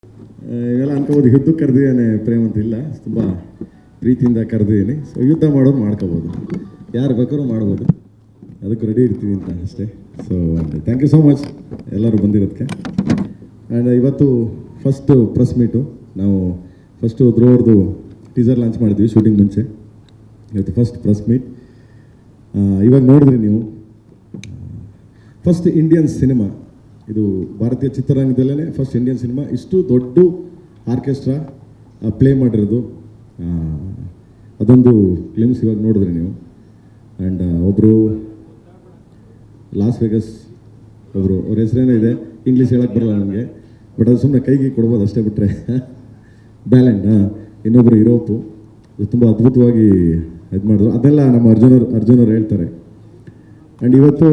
ಇವೆಲ್ಲ ಅನ್ಕೋಬೋದು ಯುದ್ಧಕ್ಕೆ ಕರೆದಿದ್ದೇನೆ ಪ್ರೇಮ್ ಅಂತ ಇಲ್ಲ, ತುಂಬ ಪ್ರೀತಿಯಿಂದ ಕರೆದಿದ್ದೀನಿ. ಸೊ ಯುದ್ಧ ಮಾಡೋದು ಮಾಡ್ಕೋಬೋದು, ಯಾರು ಬೇಕಾದ್ರೂ ಮಾಡ್ಬೋದು, ಅದಕ್ಕೆ ರೆಡಿ ಇರ್ತೀವಿ ಅಂತ ಅಷ್ಟೇ. So thank you so much ಎಲ್ಲರೂ ಬಂದಿರೋದಕ್ಕೆ. ಆ್ಯಂಡ್ ಇವತ್ತು ಫಸ್ಟು ಪ್ರೆಸ್ ಮೀಟು. ನಾವು ಫಸ್ಟು ಧ್ರುವವ್ರದ್ದು ಟೀಸರ್ ಲಾಂಚ್ ಮಾಡಿದ್ವಿ ಶೂಟಿಂಗ್ ಮುಂಚೆ. ಇವತ್ತು ಫಸ್ಟ್ ಪ್ರೆಸ್ ಮೀಟ್. ಇವಾಗ ನೋಡಿದ್ರಿ ನೀವು, ಫಸ್ಟ್ ಇಂಡಿಯನ್ ಸಿನಿಮಾ ಇದು, ಭಾರತೀಯ ಚಿತ್ರರಂಗದಲ್ಲೇ ಫಸ್ಟ್ ಇಂಡಿಯನ್ ಸಿನಿಮಾ ಇಷ್ಟು ದೊಡ್ಡ ಆರ್ಕೆಸ್ಟ್ರಾ ಪ್ಲೇ ಮಾಡಿರೋದು. ಅದೊಂದು ಕ್ಲಿಮ್ಸ್ ಇವಾಗ ನೋಡಿದ್ರಿ ನೀವು. ಆ್ಯಂಡ್ ಒಬ್ಬರು ಲಾಸ್ ವೇಗಸ್ ಒಬ್ಬರು, ಅವ್ರ ಹೆಸರೇನೋ ಇದೆ, ಇಂಗ್ಲೀಷ್ ಹೇಳಕ್ಕೆ ಬರಲ್ಲ ನನಗೆ, ಬಟ್ ಅದು ಸುಮ್ಮನೆ ಕೈಗೆ ಕೊಡ್ಬೋದು ಅಷ್ಟೇ ಬಿಟ್ಟರೆ. ಬ್ಯಾಲೆಂಡ್ ಇನ್ನೊಬ್ಬರು ಯುರೋಪು, ತುಂಬ ಅದ್ಭುತವಾಗಿ ಇದು ಮಾಡಿದ್ರು. ಅದೆಲ್ಲ ನಮ್ಮ ಅರ್ಜುನವ್ರು ಹೇಳ್ತಾರೆ. ಆ್ಯಂಡ್ ಇವತ್ತು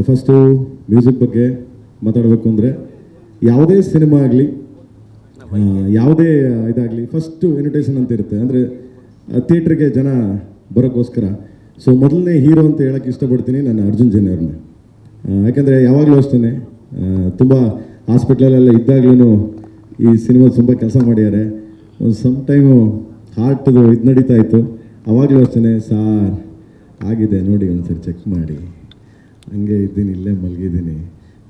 ಫಸ್ಟು ಮ್ಯೂಸಿಕ್ ಬಗ್ಗೆ ಮಾತಾಡಬೇಕು ಅಂದರೆ, ಯಾವುದೇ ಸಿನಿಮಾ ಆಗಲಿ ಯಾವುದೇ ಇದಾಗಲಿ ಫಸ್ಟು ಇನ್ವಿಟೇಷನ್ ಅಂತ ಇರುತ್ತೆ. ಅಂದರೆ ಥಿಯೇಟ್ರಿಗೆ ಜನ ಬರೋಕ್ಕೋಸ್ಕರ. ಸೊ ಮೊದಲನೇ ಹೀರೋ ಅಂತ ಹೇಳೋಕ್ಕೆ ಇಷ್ಟಪಡ್ತೀನಿ ನಾನು ಅರ್ಜುನ್ ಜನ್ಯ ಅವ್ರನ್ನ. ಯಾಕೆಂದರೆ ಯಾವಾಗಲೂ ಅಷ್ಟೇ ತುಂಬ ಹಾಸ್ಪಿಟ್ಲಲ್ಲೆಲ್ಲ ಇದ್ದಾಗಲೂ ಈ ಸಿನಿಮಾ ತುಂಬ ಕೆಲಸ ಮಾಡಿದ್ದಾರೆ. ಒಂದು ಸಮ್ ಟೈಮು ಹಾರ್ಟ್ದು ಇದು ನಡೀತಾ ಇತ್ತು, ಆವಾಗಲೂ ಅಷ್ಟೇ ಸಾರ್ ಆಗಿದೆ ನೋಡಿ ಒಂದ್ಸರಿ ಚೆಕ್ ಮಾಡಿ, ಹಂಗೆ ಇದ್ದೀನಿ, ಇಲ್ಲೇ ಮಲಗಿದ್ದೀನಿ,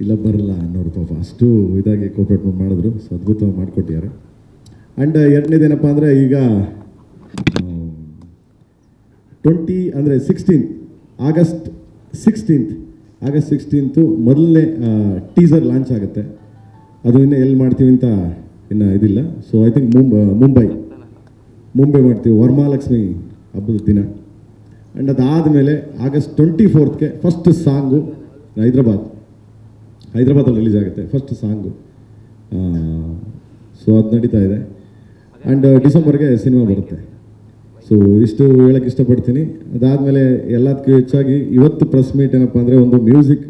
ಇಲ್ಲ ಬರಲ್ಲ ಅನ್ನೋರು ಪಾಪ ಅಷ್ಟು ಇದಾಗಿ ಕೋಪ್ರೇಟ್ ಮಾಡಿದ್ರು. ಸೊ ಅದ್ಭುತವಾಗಿ ಮಾಡಿಕೊಟ್ಟಿದ್ದಾರೆ. ಆ್ಯಂಡ್ ಎರಡನೇದೇನಪ್ಪ ಅಂದರೆ, ಈಗ 16th ಆಗಸ್ಟ್ 16th ಮೊದಲನೇ ಟೀಸರ್ ಲಾಂಚ್ ಆಗುತ್ತೆ. ಅದು ಇನ್ನೂ ಎಲ್ಲಿ ಮಾಡ್ತೀವಿ ಅಂತ ಇನ್ನೂ ಇದಿಲ್ಲ. ಸೊ ಐ ಥಿಂಕ್ ಮುಂಬೈ ಮಾಡ್ತೀವಿ, ವರಮಹಾಲಕ್ಷ್ಮಿ ಹಬ್ಬದ ದಿನ. ಆ್ಯಂಡ್ ಅದಾದಮೇಲೆ ಆಗಸ್ಟ್ 24th ಫಸ್ಟ್ ಸಾಂಗು ಹೈದ್ರಾಬಾದಲ್ಲಿ ರಿಲೀಸ್ ಆಗುತ್ತೆ ಫಸ್ಟ್ ಸಾಂಗು. ಸೊ ಅದು ನಡೀತಾ ಇದೆ. ಆ್ಯಂಡ್ ಡಿಸೆಂಬರ್ಗೆ ಸಿನಿಮಾ ಬರುತ್ತೆ. ಸೊ ಇಷ್ಟು ಹೇಳೋಕ್ಕೆ ಇಷ್ಟಪಡ್ತೀನಿ. ಅದಾದಮೇಲೆ ಎಲ್ಲದಕ್ಕೂ ಹೆಚ್ಚಾಗಿ ಇವತ್ತು ಪ್ರೆಸ್ ಮೀಟ್ ಏನಪ್ಪ ಅಂದರೆ, ಒಂದು ಮ್ಯೂಸಿಕ್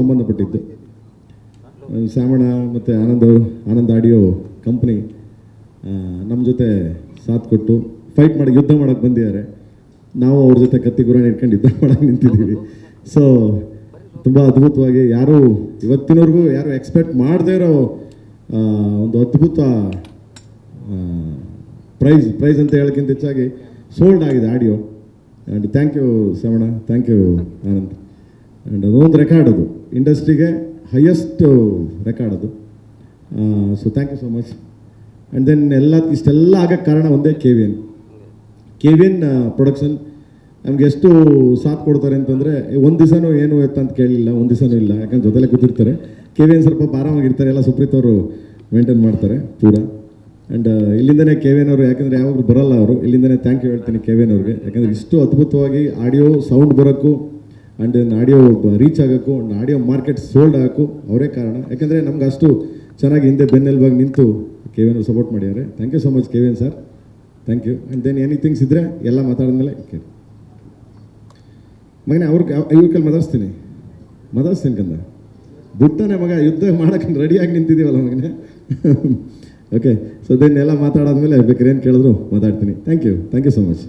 ಸಂಬಂಧಪಟ್ಟಿದ್ದು. ಶ್ಯಾಮಣ್ಣ ಮತ್ತು ಆನಂದ್ ಆಡಿಯೋ ಕಂಪ್ನಿ ನಮ್ಮ ಜೊತೆ ಸಾಥ್ ಕೊಟ್ಟು ಯುದ್ಧ ಮಾಡೋಕ್ಕೆ ಬಂದಿದ್ದಾರೆ. ನಾವು ಅವ್ರ ಜೊತೆ ಕತ್ತಿ ಗುರಾಣಿ ಇಟ್ಕೊಂಡು ಯುದ್ಧ ಮಾಡೋಕ್ಕೆ ನಿಂತಿದ್ದೀವಿ. ಸೊ ತುಂಬ ಅದ್ಭುತವಾಗಿ, ಇವತ್ತಿನವರೆಗೂ ಯಾರು ಎಕ್ಸ್ಪೆಕ್ಟ್ ಮಾಡದೇ ಇರೋ ಒಂದು ಅದ್ಭುತ ಪ್ರೈಸ್ ಅಂತ ಹೇಳೋಕ್ಕಿಂತ ಹೆಚ್ಚಾಗಿ ಸೋಲ್ಡ್ ಆಗಿದೆ audio. And thank you Shyamanna, thank you Anand. And ಅದೊಂದು ರೆಕಾರ್ಡ್, ಅದು ಇಂಡಸ್ಟ್ರಿಗೆ ಹೈಯೆಸ್ಟ್ ರೆಕಾರ್ಡ್ ಅದು. So thank you so much. And then ಇಷ್ಟೆಲ್ಲ ಆಗೋಕ್ಕೆ ಕಾರಣ ಒಂದೇ, ಕೆ ವಿ ಎನ್ ಪ್ರೊಡಕ್ಷನ್ ನಮ್ಗೆ ಎಷ್ಟು ಸಾಥ್ ಕೊಡ್ತಾರೆ ಅಂತಂದರೆ, ಒಂದು ದಿವಸನೂ ಏನು ಅಂತ ಕೇಳಲಿಲ್ಲ, ಒಂದು ದಿವಸನೂ ಇಲ್ಲ, ಯಾಕಂದ್ರೆ ಜೊತೆಲೆ ಕೂತಿರ್ತಾರೆ. ಕೆ ವಿ ಎನ್ ಸ್ವಲ್ಪ ಆರಾಮಾಗಿರ್ತಾರೆ, ಎಲ್ಲ ಸುಪ್ರೀತ್ ಅವರು ಮೇಂಟೈನ್ ಮಾಡ್ತಾರೆ ಪೂರ. ಆ್ಯಂಡ್ ಇಲ್ಲಿಂದನೇ ಕೆ ವಿ ಎನ್ ಅವರು, ಯಾಕಂದರೆ ಯಾವಾಗಲೂ ಬರೋಲ್ಲ ಅವರು, ಇಲ್ಲಿಂದನೇ ಥ್ಯಾಂಕ್ ಯು ಹೇಳ್ತೀನಿ ಕೆ ವಿ ಎನ್ ಅವ್ರಿಗೆ. ಯಾಕಂದರೆ ಇಷ್ಟು ಅದ್ಭುತವಾಗಿ ಆಡಿಯೋ ಸೌಂಡ್ ಬರೋಕ್ಕೂ, ಆ್ಯಂಡ್ ಆಡಿಯೋ ರೀಚ್ ಆಗೋಕ್ಕೂ, ಆ್ಯಂಡ್ ಆಡಿಯೋ ಮಾರ್ಕೆಟ್ ಸೋಲ್ಡ್ ಆಗೋಕ್ಕೂ ಅವರೇ ಕಾರಣ. ಯಾಕಂದರೆ ನಮ್ಗೆ ಅಷ್ಟು ಚೆನ್ನಾಗಿ ಹಿಂದೆ ಬೆನ್ನೆಲುಬಾಗಿ ನಿಂತು ಕೆ ವಿ ಎನ್ ಅವ್ರು ಸಪೋರ್ಟ್ ಮಾಡಿದ್ದಾರೆ. Thank you so much K V N sir, thank you. And then anythings ಇದ್ದರೆ ಎಲ್ಲ ಮಾತಾಡಿದ್ಮೇಲೆ ಕೇಳಿ ಮಗನೇ, ಇವ್ರ ಕೈಲಿ ಮಾತಾಡಿಸ್ತೀನಿ ಕಂದ, ಬಿಡ್ತಾನೆ ಮಗ, ಯುದ್ಧ ಮಾಡೋಕ್ಕೆ ರೆಡಿಯಾಗಿ ನಿಂತಿದ್ದೀವಲ್ಲ ಮಗನೇ. ಓಕೆ, ಸೊ ದೆನ್ ಎಲ್ಲ ಮಾತಾಡಾದ್ಮೇಲೆ ಬೇಕಾದ್ರೆ ಏನು ಕೇಳಿದ್ರು ಮಾತಾಡ್ತೀನಿ. Thank you so much.